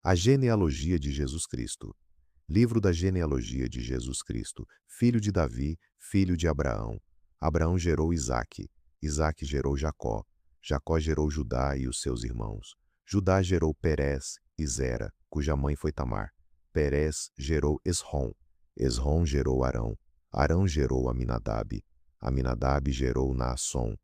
A genealogia de Jesus Cristo. Livro da genealogia de Jesus Cristo, filho de Davi, filho de Abraão. Abraão gerou Isaque, Isaque gerou Jacó, Jacó gerou Judá e os seus irmãos. Judá gerou Perez e Zera, cuja mãe foi Tamar. Perez gerou Esrom, Esrom gerou Arão, Arão gerou Aminadab, Aminadab gerou Naasson,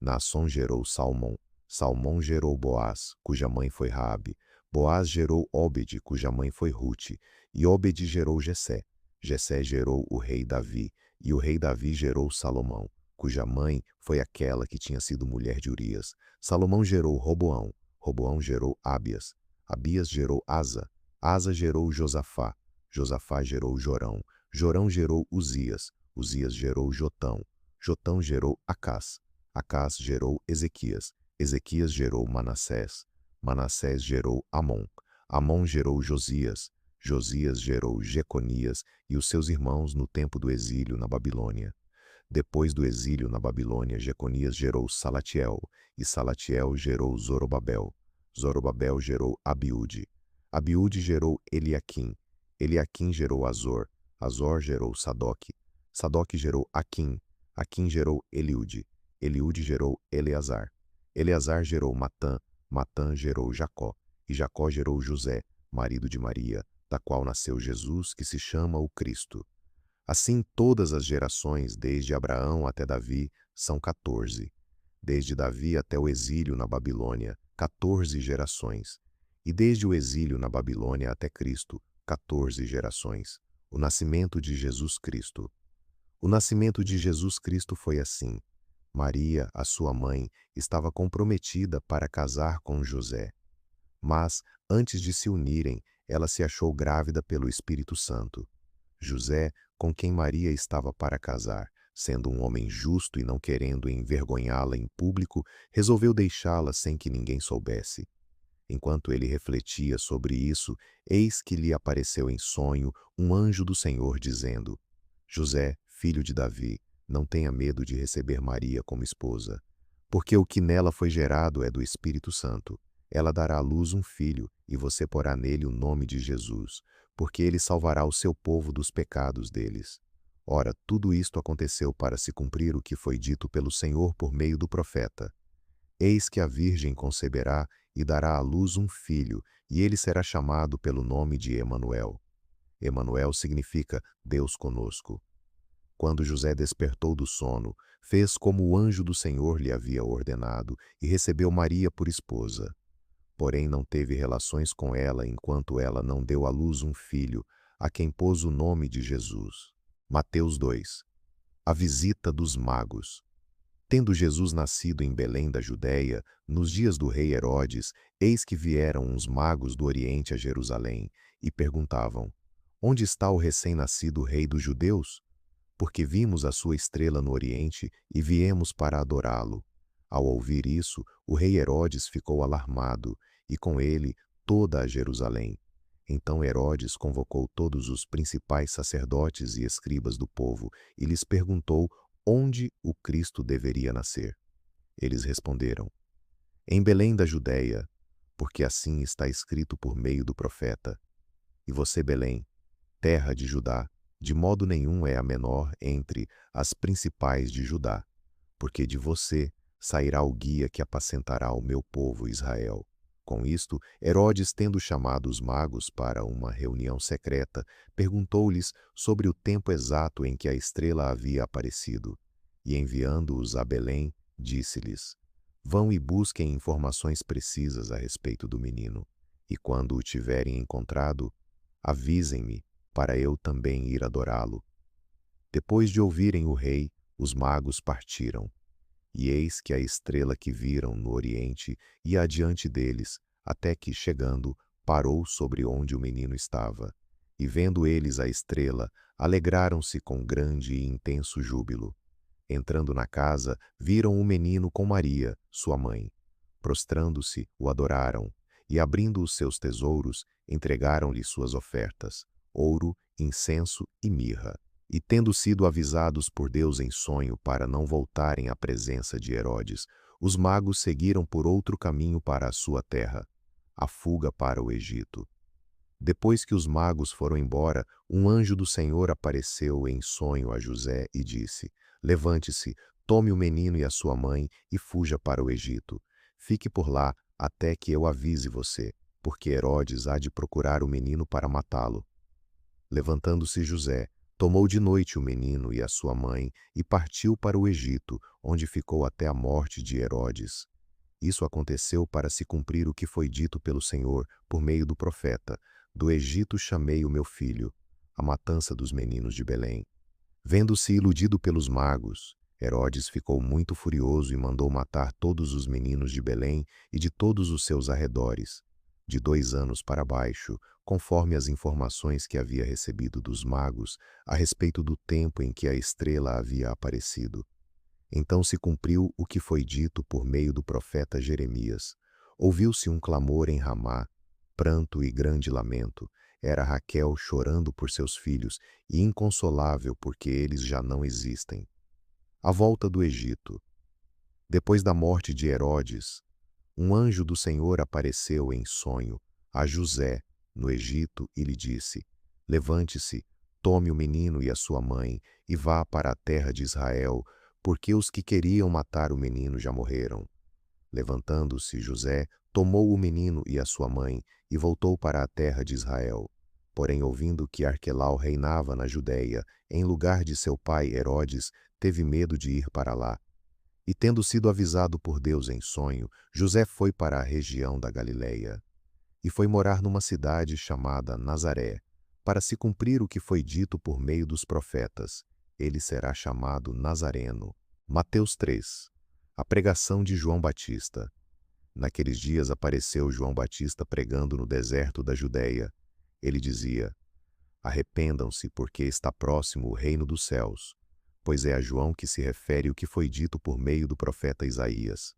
Naasson gerou Salmão, Salmão gerou Boaz, cuja mãe foi Raabe. Boaz gerou Óbede, cuja mãe foi Rute, e Óbede gerou Jessé. Jessé gerou o rei Davi, e o rei Davi gerou Salomão, cuja mãe foi aquela que tinha sido mulher de Urias. Salomão gerou Roboão, Roboão gerou Abias, Abias gerou Asa, Asa gerou Josafá, Josafá gerou Jorão, Jorão gerou Uzias, Uzias gerou Jotão, Jotão gerou Acás, Acás gerou Ezequias, Ezequias gerou Manassés, Manassés gerou Amon, Amon gerou Josias, Josias gerou Jeconias e os seus irmãos no tempo do exílio na Babilônia. Depois do exílio na Babilônia, Jeconias gerou Salatiel, e Salatiel gerou Zorobabel. Zorobabel gerou Abiúde. Abiúde gerou Eliaquim. Eliaquim gerou Azor. Azor gerou Sadoque. Sadoque gerou Aquim. Aquim gerou Eliúde. Eliúde gerou Eleazar. Eleazar gerou Matã. Matã gerou Jacó. E Jacó gerou José, marido de Maria, da qual nasceu Jesus, que se chama o Cristo. Assim todas as gerações, desde Abraão até Davi, são 14. Desde Davi até o exílio na Babilônia, 14 gerações. E desde o exílio na Babilônia até Cristo, 14 gerações. O nascimento de Jesus Cristo. O nascimento de Jesus Cristo foi assim. Maria, a sua mãe, estava comprometida para casar com José. Mas, antes de se unirem, ela se achou grávida pelo Espírito Santo. José, com quem Maria estava para casar, sendo um homem justo e não querendo envergonhá-la em público, resolveu deixá-la sem que ninguém soubesse. Enquanto ele refletia sobre isso, eis que lhe apareceu em sonho um anjo do Senhor dizendo: José, filho de Davi, não tenha medo de receber Maria como esposa, porque o que nela foi gerado é do Espírito Santo. Ela dará à luz um filho, e você porá nele o nome de Jesus, porque ele salvará o seu povo dos pecados deles. Ora, tudo isto aconteceu para se cumprir o que foi dito pelo Senhor por meio do profeta. Eis que a Virgem conceberá e dará à luz um filho, e ele será chamado pelo nome de Emanuel. Emanuel significa Deus conosco. Quando José despertou do sono, fez como o anjo do Senhor lhe havia ordenado e recebeu Maria por esposa. Porém não teve relações com ela enquanto ela não deu à luz um filho, a quem pôs o nome de Jesus. Mateus 2. A visita dos magos. Tendo Jesus nascido em Belém da Judéia, nos dias do rei Herodes, eis que vieram uns magos do Oriente a Jerusalém e perguntavam: Onde está o recém-nascido rei dos judeus? Porque vimos a sua estrela no Oriente e viemos para adorá-lo. Ao ouvir isso, o rei Herodes ficou alarmado, e com ele toda a Jerusalém. Então Herodes convocou todos os principais sacerdotes e escribas do povo e lhes perguntou onde o Cristo deveria nascer. Eles responderam: Em Belém da Judéia, porque assim está escrito por meio do profeta. E você, Belém, terra de Judá, de modo nenhum é a menor entre as principais de Judá, porque de você sairá o guia que apacentará o meu povo Israel. Com isto, Herodes, tendo chamado os magos para uma reunião secreta, perguntou-lhes sobre o tempo exato em que a estrela havia aparecido. E enviando-os a Belém, disse-lhes: Vão e busquem informações precisas a respeito do menino, e quando o tiverem encontrado, avisem-me, para eu também ir adorá-lo. Depois de ouvirem o rei, os magos partiram. E eis que a estrela que viram no oriente ia adiante deles, até que, chegando, parou sobre onde o menino estava. E vendo eles a estrela, alegraram-se com grande e intenso júbilo. Entrando na casa, viram o menino com Maria, sua mãe. Prostrando-se, o adoraram, e abrindo os seus tesouros, entregaram-lhe suas ofertas: ouro, incenso e mirra. E tendo sido avisados por Deus em sonho para não voltarem à presença de Herodes, os magos seguiram por outro caminho para a sua terra, a fuga para o Egito. Depois que os magos foram embora, um anjo do Senhor apareceu em sonho a José e disse: Levante-se, tome o menino e a sua mãe e fuja para o Egito. Fique por lá até que eu avise você, porque Herodes há de procurar o menino para matá-lo. Levantando-se José, tomou de noite o menino e a sua mãe e partiu para o Egito, onde ficou até a morte de Herodes. Isso aconteceu para se cumprir o que foi dito pelo Senhor por meio do profeta: Do Egito chamei o meu filho, a matança dos meninos de Belém. Vendo-se iludido pelos magos, Herodes ficou muito furioso e mandou matar todos os meninos de Belém e de todos os seus arredores, de 2 anos para baixo, conforme as informações que havia recebido dos magos a respeito do tempo em que a estrela havia aparecido. Então se cumpriu o que foi dito por meio do profeta Jeremias. Ouviu-se um clamor em Ramá, pranto e grande lamento. Era Raquel chorando por seus filhos e inconsolável porque eles já não existem. A volta do Egito. Depois da morte de Herodes, um anjo do Senhor apareceu em sonho a José, no Egito, e lhe disse: Levante-se, tome o menino e a sua mãe, e vá para a terra de Israel, porque os que queriam matar o menino já morreram. Levantando-se José, tomou o menino e a sua mãe, e voltou para a terra de Israel. Porém, ouvindo que Arquelau reinava na Judéia, em lugar de seu pai Herodes, teve medo de ir para lá. E tendo sido avisado por Deus em sonho, José foi para a região da Galileia e foi morar numa cidade chamada Nazaré, para se cumprir o que foi dito por meio dos profetas: ele será chamado Nazareno. Mateus 3. A pregação de João Batista. Naqueles dias apareceu João Batista pregando no deserto da Judéia. Ele dizia: Arrependam-se, porque está próximo o reino dos céus. Pois é a João que se refere o que foi dito por meio do profeta Isaías.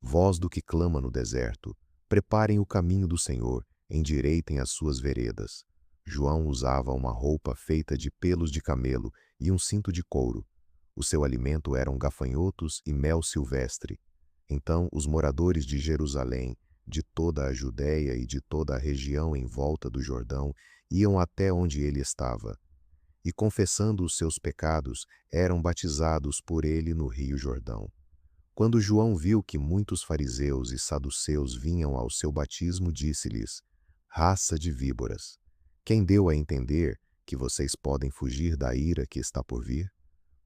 Voz do que clama no deserto: preparem o caminho do Senhor, endireitem as suas veredas. João usava uma roupa feita de pelos de camelo e um cinto de couro. O seu alimento eram gafanhotos e mel silvestre. Então os moradores de Jerusalém, de toda a Judéia e de toda a região em volta do Jordão, iam até onde ele estava. E confessando os seus pecados, eram batizados por ele no rio Jordão. Quando João viu que muitos fariseus e saduceus vinham ao seu batismo, disse-lhes: Raça de víboras, quem deu a entender que vocês podem fugir da ira que está por vir?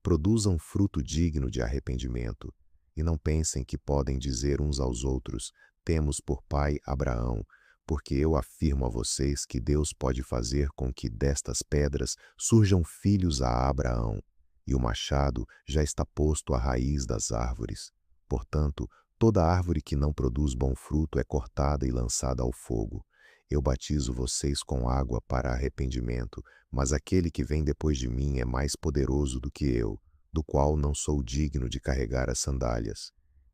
Produzam fruto digno de arrependimento, e não pensem que podem dizer uns aos outros: Temos por pai Abraão, porque eu afirmo a vocês que Deus pode fazer com que destas pedras surjam filhos a Abraão, e o machado já está posto à raiz das árvores. Portanto, toda árvore que não produz bom fruto é cortada e lançada ao fogo. Eu batizo vocês com água para arrependimento, mas aquele que vem depois de mim é mais poderoso do que eu, do qual não sou digno de carregar as sandálias.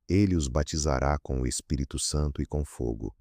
Ele os batizará com o Espírito Santo e com fogo.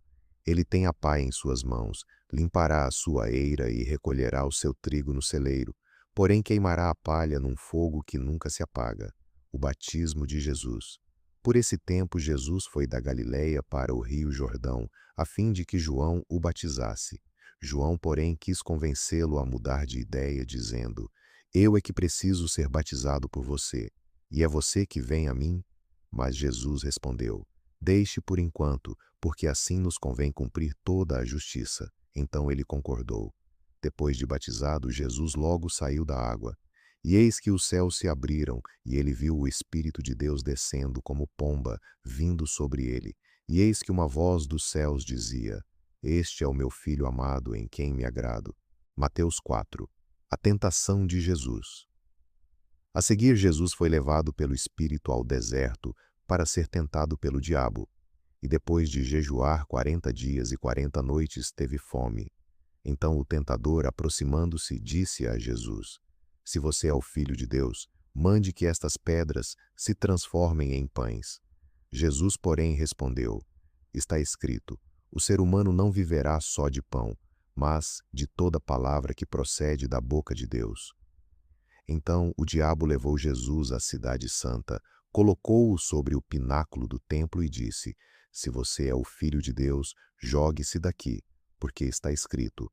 Ele tem a pá em suas mãos, limpará a sua eira e recolherá o seu trigo no celeiro, porém queimará a palha num fogo que nunca se apaga. O batismo de Jesus. Por esse tempo Jesus foi da Galileia para o rio Jordão, a fim de que João o batizasse. João, porém, quis convencê-lo a mudar de ideia, dizendo: Eu é que preciso ser batizado por você, e é você que vem a mim? Mas Jesus respondeu: Deixe por enquanto, porque assim nos convém cumprir toda a justiça. Então ele concordou. Depois de batizado, Jesus logo saiu da água. E eis que os céus se abriram, e ele viu o Espírito de Deus descendo como pomba, vindo sobre ele. E eis que uma voz dos céus dizia: Este é o meu Filho amado, em quem me agrado. Mateus 4. A tentação de Jesus. A seguir, Jesus foi levado pelo Espírito ao deserto para ser tentado pelo diabo. E depois de jejuar 40 dias e 40 noites, teve fome. Então o tentador, aproximando-se, disse a Jesus: Se você é o Filho de Deus, mande que estas pedras se transformem em pães. Jesus, porém, respondeu: Está escrito: O ser humano não viverá só de pão, mas de toda palavra que procede da boca de Deus. Então o diabo levou Jesus à cidade santa, colocou-o sobre o pináculo do templo e disse: Se você é o Filho de Deus, jogue-se daqui, porque está escrito: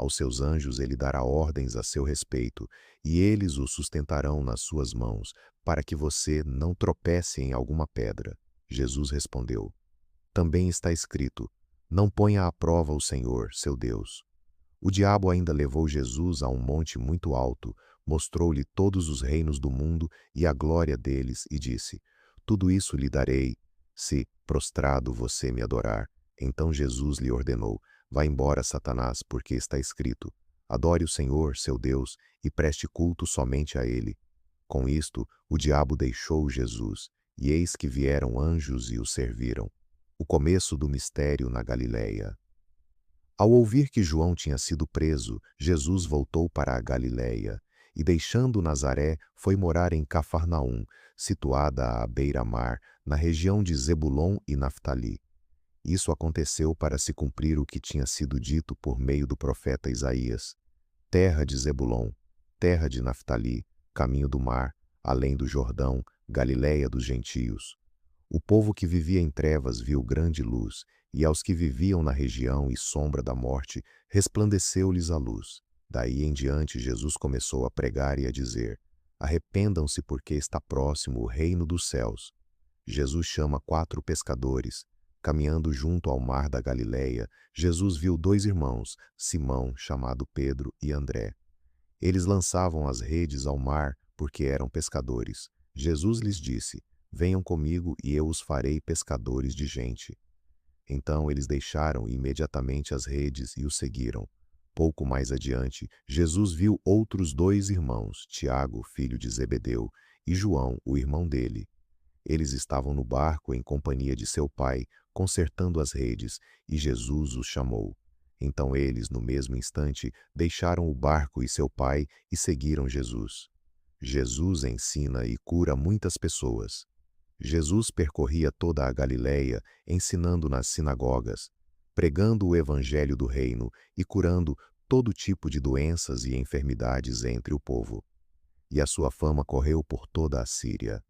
Aos seus anjos ele dará ordens a seu respeito, e eles o sustentarão nas suas mãos, para que você não tropece em alguma pedra. Jesus respondeu: Também está escrito: Não ponha à prova o Senhor, seu Deus. O diabo ainda levou Jesus a um monte muito alto, mostrou-lhe todos os reinos do mundo e a glória deles, e disse: Tudo isso lhe darei, se, prostrado, você me adorar. Então Jesus lhe ordenou: Vá embora, Satanás, porque está escrito: Adore o Senhor, seu Deus, e preste culto somente a ele. Com isto, o diabo deixou Jesus, e eis que vieram anjos e o serviram. O começo do mistério na Galileia. Ao ouvir que João tinha sido preso, Jesus voltou para a Galileia, e deixando Nazaré, foi morar em Cafarnaum, situada à beira-mar, na região de Zebulon e Naftali. Isso aconteceu para se cumprir o que tinha sido dito por meio do profeta Isaías: Terra de Zebulon, terra de Naftali, caminho do mar, além do Jordão, Galileia dos gentios. O povo que vivia em trevas viu grande luz, e aos que viviam na região e sombra da morte, resplandeceu-lhes a luz. Daí em diante Jesus começou a pregar e a dizer: Arrependam-se, porque está próximo o reino dos céus. Jesus chama 4 pescadores. Caminhando junto ao mar da Galileia, Jesus viu 2 irmãos, Simão, chamado Pedro, e André. Eles lançavam as redes ao mar, porque eram pescadores. Jesus lhes disse: Venham comigo e eu os farei pescadores de gente. Então eles deixaram imediatamente as redes e o seguiram. Pouco mais adiante, Jesus viu outros 2 irmãos, Tiago, filho de Zebedeu, e João, o irmão dele. Eles estavam no barco em companhia de seu pai, consertando as redes, e Jesus os chamou. Então eles, no mesmo instante, deixaram o barco e seu pai e seguiram Jesus. Jesus ensina e cura muitas pessoas. Jesus percorria toda a Galileia, ensinando nas sinagogas, pregando o evangelho do reino e curando todo tipo de doenças e enfermidades entre o povo. E a sua fama correu por toda a Síria.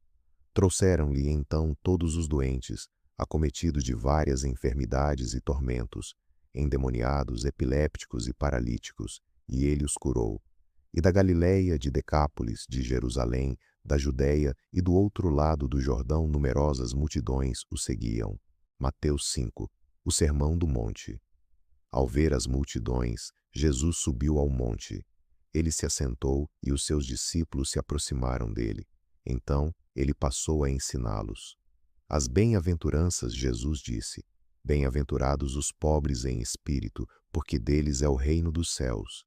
Trouxeram-lhe então todos os doentes, acometidos de várias enfermidades e tormentos, endemoniados, epilépticos e paralíticos, e ele os curou. E da Galileia, de Decápolis, de Jerusalém, da Judéia e do outro lado do Jordão numerosas multidões o seguiam. Mateus 5. O Sermão do Monte. Ao ver as multidões, Jesus subiu ao monte. Ele se assentou e os seus discípulos se aproximaram dele. Então, ele passou a ensiná-los. As bem-aventuranças, Jesus disse: Bem-aventurados os pobres em espírito, porque deles é o reino dos céus.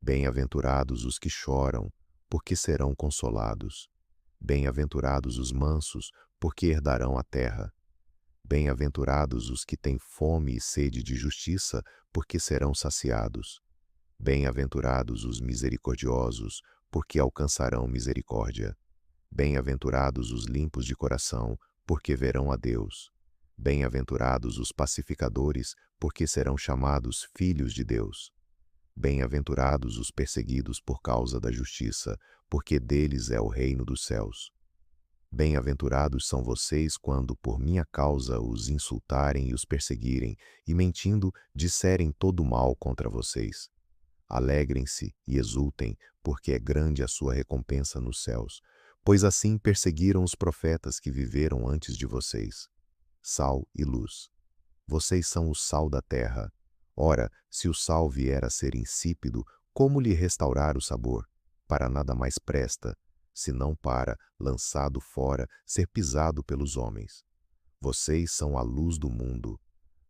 Bem-aventurados os que choram, porque serão consolados. Bem-aventurados os mansos, porque herdarão a terra. Bem-aventurados os que têm fome e sede de justiça, porque serão saciados. Bem-aventurados os misericordiosos, porque alcançarão misericórdia. Bem-aventurados os limpos de coração, porque verão a Deus. Bem-aventurados os pacificadores, porque serão chamados filhos de Deus. Bem-aventurados os perseguidos por causa da justiça, porque deles é o reino dos céus. Bem-aventurados são vocês quando por minha causa os insultarem e os perseguirem, e mentindo disserem todo mal contra vocês. Alegrem-se e exultem, porque é grande a sua recompensa nos céus, pois assim perseguiram os profetas que viveram antes de vocês. Sal e luz. Vocês são o sal da terra. Ora, se o sal vier a ser insípido, como lhe restaurar o sabor? Para nada mais presta, senão para, lançado fora, ser pisado pelos homens. Vocês são a luz do mundo.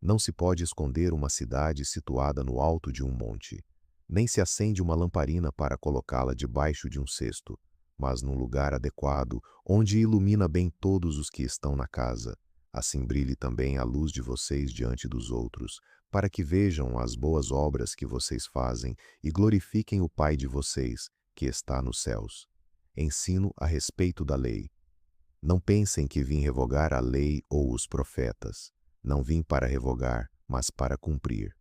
Não se pode esconder uma cidade situada no alto de um monte. Nem se acende uma lamparina para colocá-la debaixo de um cesto, mas num lugar adequado, onde ilumina bem todos os que estão na casa. Assim brilhe também a luz de vocês diante dos outros, para que vejam as boas obras que vocês fazem e glorifiquem o Pai de vocês, que está nos céus. Ensino a respeito da lei. Não pensem que vim revogar a lei ou os profetas. Não vim para revogar, mas para cumprir.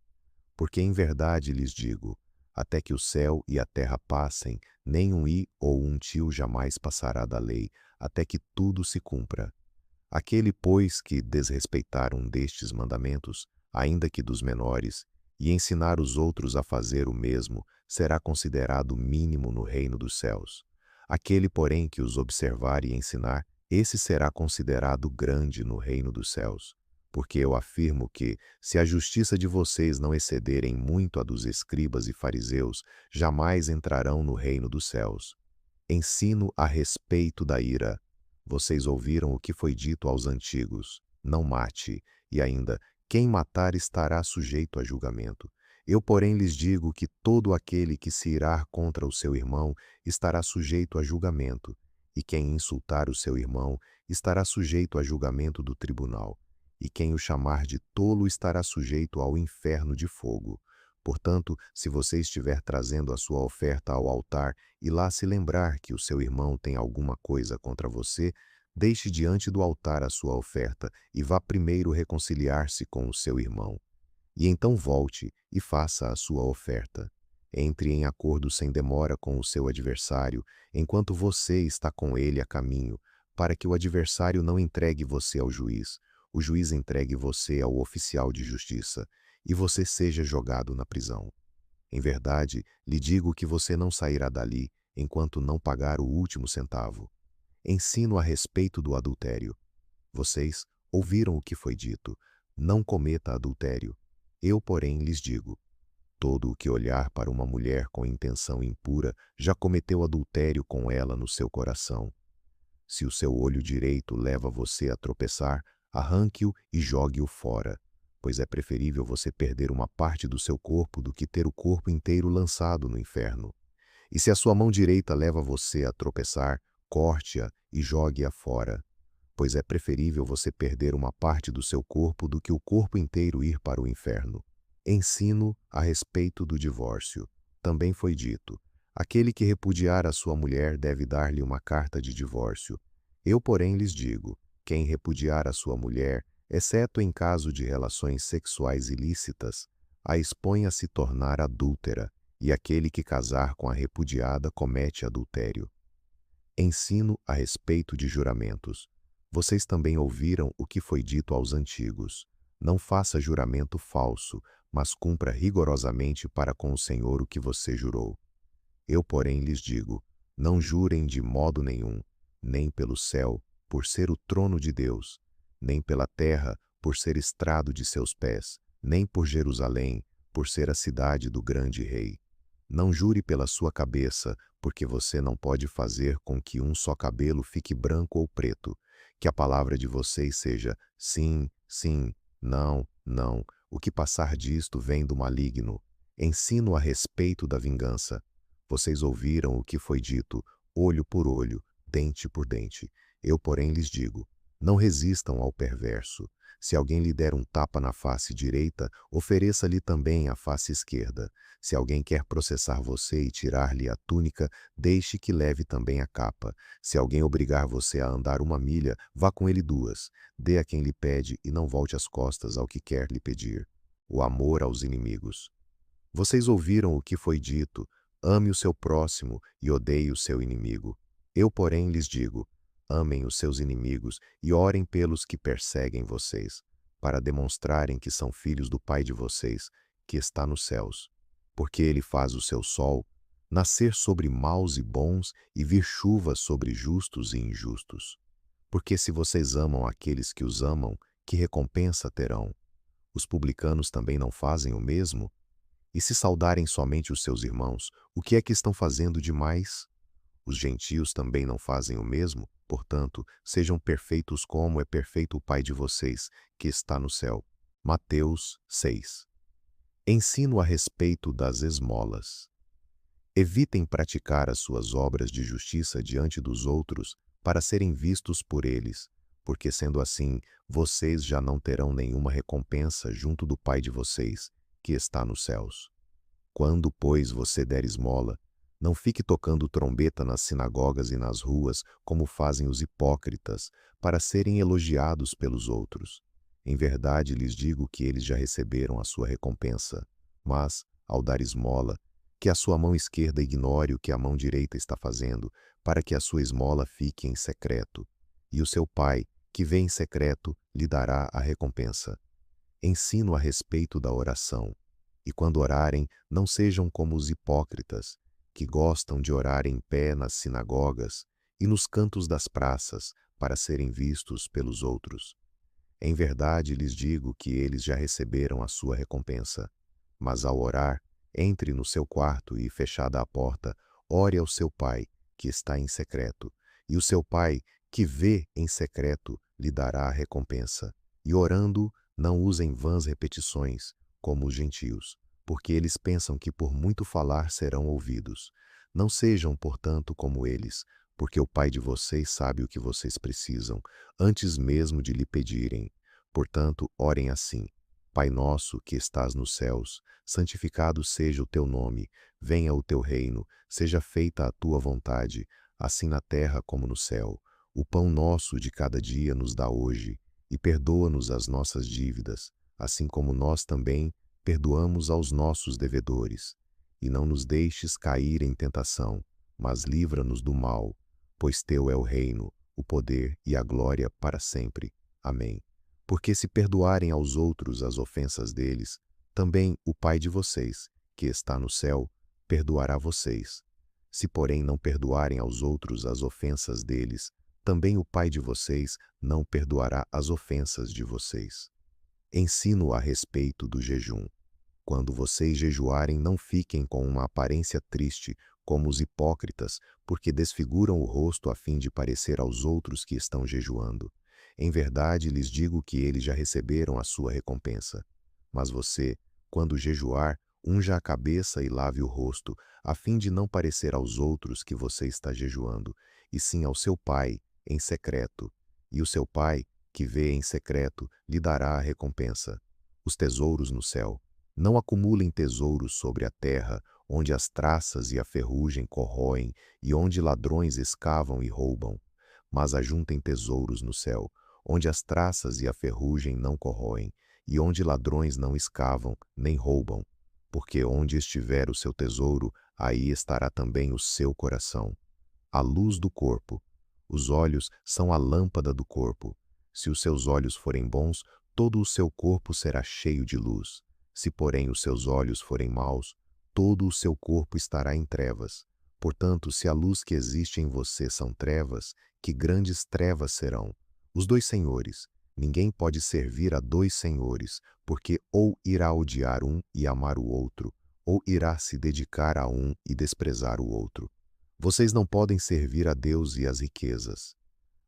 Porque em verdade lhes digo, até que o céu e a terra passem, nem um i ou um tio jamais passará da lei, até que tudo se cumpra. Aquele, pois, que desrespeitar um destes mandamentos, ainda que dos menores, e ensinar os outros a fazer o mesmo será considerado mínimo no reino dos céus. Aquele, porém, que os observar e ensinar, esse será considerado grande no reino dos céus. Porque eu afirmo que, se a justiça de vocês não excederem muito a dos escribas e fariseus, jamais entrarão no reino dos céus. Ensino a respeito da ira. Vocês ouviram o que foi dito aos antigos: não mate, e ainda, quem matar estará sujeito a julgamento. Eu, porém, lhes digo que todo aquele que se irar contra o seu irmão estará sujeito a julgamento, e quem insultar o seu irmão estará sujeito a julgamento do tribunal, e quem o chamar de tolo estará sujeito ao inferno de fogo. Portanto, se você estiver trazendo a sua oferta ao altar e lá se lembrar que o seu irmão tem alguma coisa contra você, deixe diante do altar a sua oferta e vá primeiro reconciliar-se com o seu irmão. E então volte e faça a sua oferta. Entre em acordo sem demora com o seu adversário, enquanto você está com ele a caminho, para que o adversário não entregue você ao juiz, o juiz entregue você ao oficial de justiça, e você seja jogado na prisão. Em verdade, lhe digo que você não sairá dali enquanto não pagar o último centavo. Ensino a respeito do adultério. Vocês ouviram o que foi dito: não cometa adultério. Eu, porém, lhes digo: todo o que olhar para uma mulher com intenção impura já cometeu adultério com ela no seu coração. Se o seu olho direito leva você a tropeçar, arranque-o e jogue-o fora, pois é preferível você perder uma parte do seu corpo do que ter o corpo inteiro lançado no inferno. E se a sua mão direita leva você a tropeçar, corte-a e jogue-a fora, pois é preferível você perder uma parte do seu corpo do que o corpo inteiro ir para o inferno. Ensino a respeito do divórcio. Também foi dito: aquele que repudiar a sua mulher deve dar-lhe uma carta de divórcio. Eu, porém, lhes digo: quem repudiar a sua mulher, exceto em caso de relações sexuais ilícitas, a expõe a se tornar adúltera, e aquele que casar com a repudiada comete adultério. Ensino a respeito de juramentos. Vocês também ouviram o que foi dito aos antigos: não faça juramento falso, mas cumpra rigorosamente para com o Senhor o que você jurou. Eu, porém, lhes digo: não jurem de modo nenhum, nem pelo céu, por ser o trono de Deus, nem pela terra, por ser estrado de seus pés, nem por Jerusalém, por ser a cidade do grande rei. Não jure pela sua cabeça, porque você não pode fazer com que um só cabelo fique branco ou preto. Que a palavra de vocês seja sim, sim, não, não. O que passar disto vem do maligno. Ensino a respeito da vingança. Vocês ouviram o que foi dito: olho por olho, dente por dente. Eu, porém, lhes digo: não resistam ao perverso. Se alguém lhe der um tapa na face direita, ofereça-lhe também a face esquerda. Se alguém quer processar você e tirar-lhe a túnica, deixe que leve também a capa. Se alguém obrigar você a andar 1 milha, vá com ele 2. Dê a quem lhe pede e não volte as costas ao que quer lhe pedir. O amor aos inimigos. Vocês ouviram o que foi dito: ame o seu próximo e odeie o seu inimigo. Eu, porém, lhes digo: amem os seus inimigos e orem pelos que perseguem vocês, para demonstrarem que são filhos do Pai de vocês, que está nos céus. Porque ele faz o seu sol nascer sobre maus e bons e vir chuva sobre justos e injustos. Porque se vocês amam aqueles que os amam, que recompensa terão? Os publicanos também não fazem o mesmo? E se saudarem somente os seus irmãos, o que é que estão fazendo demais? Os gentios também não fazem o mesmo? Portanto, sejam perfeitos como é perfeito o Pai de vocês, que está no céu. Mateus 6. Ensino a respeito das esmolas. Evitem praticar as suas obras de justiça diante dos outros, para serem vistos por eles, porque sendo assim, vocês já não terão nenhuma recompensa junto do Pai de vocês, que está nos céus. Quando, pois, você der esmola, não fique tocando trombeta nas sinagogas e nas ruas, como fazem os hipócritas, para serem elogiados pelos outros. Em verdade lhes digo que eles já receberam a sua recompensa. Mas, ao dar esmola, que a sua mão esquerda ignore o que a mão direita está fazendo, para que a sua esmola fique em secreto. E o seu Pai, que vê em secreto, lhe dará a recompensa. Ensino a respeito da oração. E quando orarem, não sejam como os hipócritas, que gostam de orar em pé nas sinagogas e nos cantos das praças, para serem vistos pelos outros. Em verdade lhes digo que eles já receberam a sua recompensa. Mas ao orar, entre no seu quarto e, fechada a porta, ore ao seu Pai, que está em secreto. E o seu Pai, que vê em secreto, lhe dará a recompensa. E orando, não usem vãs repetições, como os gentios, porque eles pensam que por muito falar serão ouvidos. Não sejam, portanto, como eles, porque o Pai de vocês sabe o que vocês precisam, antes mesmo de lhe pedirem. Portanto, orem assim: Pai nosso que estás nos céus, santificado seja o teu nome, venha o teu reino, seja feita a tua vontade, assim na terra como no céu. O pão nosso de cada dia nos dá hoje, e perdoa-nos as nossas dívidas, assim como nós também perdoamos aos nossos devedores. E não nos deixes cair em tentação, mas livra-nos do mal, pois teu é o reino, o poder e a glória para sempre. Amém. Porque se perdoarem aos outros as ofensas deles, também o Pai de vocês, que está no céu, perdoará vocês. Se, porém, não perdoarem aos outros as ofensas deles, também o Pai de vocês não perdoará as ofensas de vocês. Ensino a respeito do jejum. Quando vocês jejuarem, não fiquem com uma aparência triste, como os hipócritas, porque desfiguram o rosto a fim de parecer aos outros que estão jejuando. Em verdade lhes digo que eles já receberam a sua recompensa. Mas você, quando jejuar, unja a cabeça e lave o rosto, a fim de não parecer aos outros que você está jejuando, e sim ao seu Pai, em secreto. E o seu Pai, que vê em secreto, lhe dará a recompensa. Os tesouros no céu. Não acumulem tesouros sobre a terra, onde as traças e a ferrugem corroem, e onde ladrões escavam e roubam. Mas ajuntem tesouros no céu, onde as traças e a ferrugem não corroem, e onde ladrões não escavam, nem roubam. Porque onde estiver o seu tesouro, aí estará também o seu coração. A luz do corpo. Os olhos são a lâmpada do corpo. Se os seus olhos forem bons, todo o seu corpo será cheio de luz. Se, porém, os seus olhos forem maus, todo o seu corpo estará em trevas. Portanto, se a luz que existe em você são trevas, que grandes trevas serão. Os dois senhores. Ninguém pode servir a dois senhores, porque ou irá odiar um e amar o outro, ou irá se dedicar a um e desprezar o outro. Vocês não podem servir a Deus e às riquezas.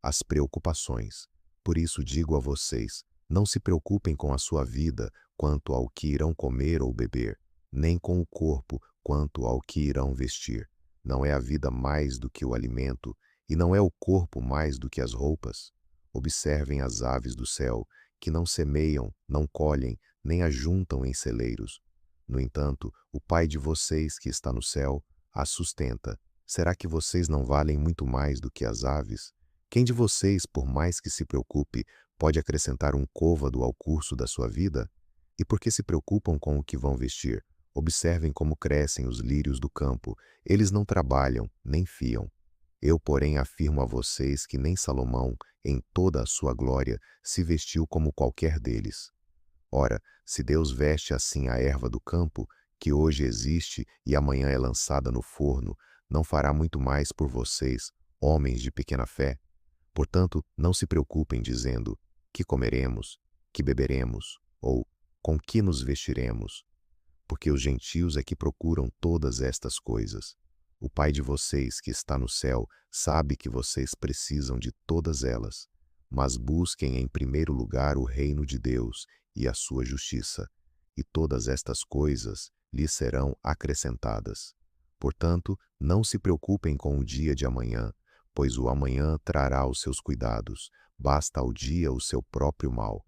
As preocupações. Por isso digo a vocês, não se preocupem com a sua vida quanto ao que irão comer ou beber, nem com o corpo quanto ao que irão vestir. Não é a vida mais do que o alimento, e não é o corpo mais do que as roupas? Observem as aves do céu, que não semeiam, não colhem, nem ajuntam em celeiros. No entanto, o Pai de vocês que está no céu as sustenta. Será que vocês não valem muito mais do que as aves? Quem de vocês, por mais que se preocupe, pode acrescentar um côvado ao curso da sua vida? E por que se preocupam com o que vão vestir? Observem como crescem os lírios do campo. Eles não trabalham, nem fiam. Eu, porém, afirmo a vocês que nem Salomão, em toda a sua glória, se vestiu como qualquer deles. Ora, se Deus veste assim a erva do campo, que hoje existe e amanhã é lançada no forno, não fará muito mais por vocês, homens de pequena fé? Portanto, não se preocupem dizendo: que comeremos, que beberemos, ou com que nos vestiremos? Porque os gentios é que procuram todas estas coisas. O Pai de vocês, que está no céu, sabe que vocês precisam de todas elas. Mas busquem em primeiro lugar o reino de Deus e a sua justiça, e todas estas coisas lhes serão acrescentadas. Portanto, não se preocupem com o dia de amanhã, pois o amanhã trará os seus cuidados, basta ao dia o seu próprio mal.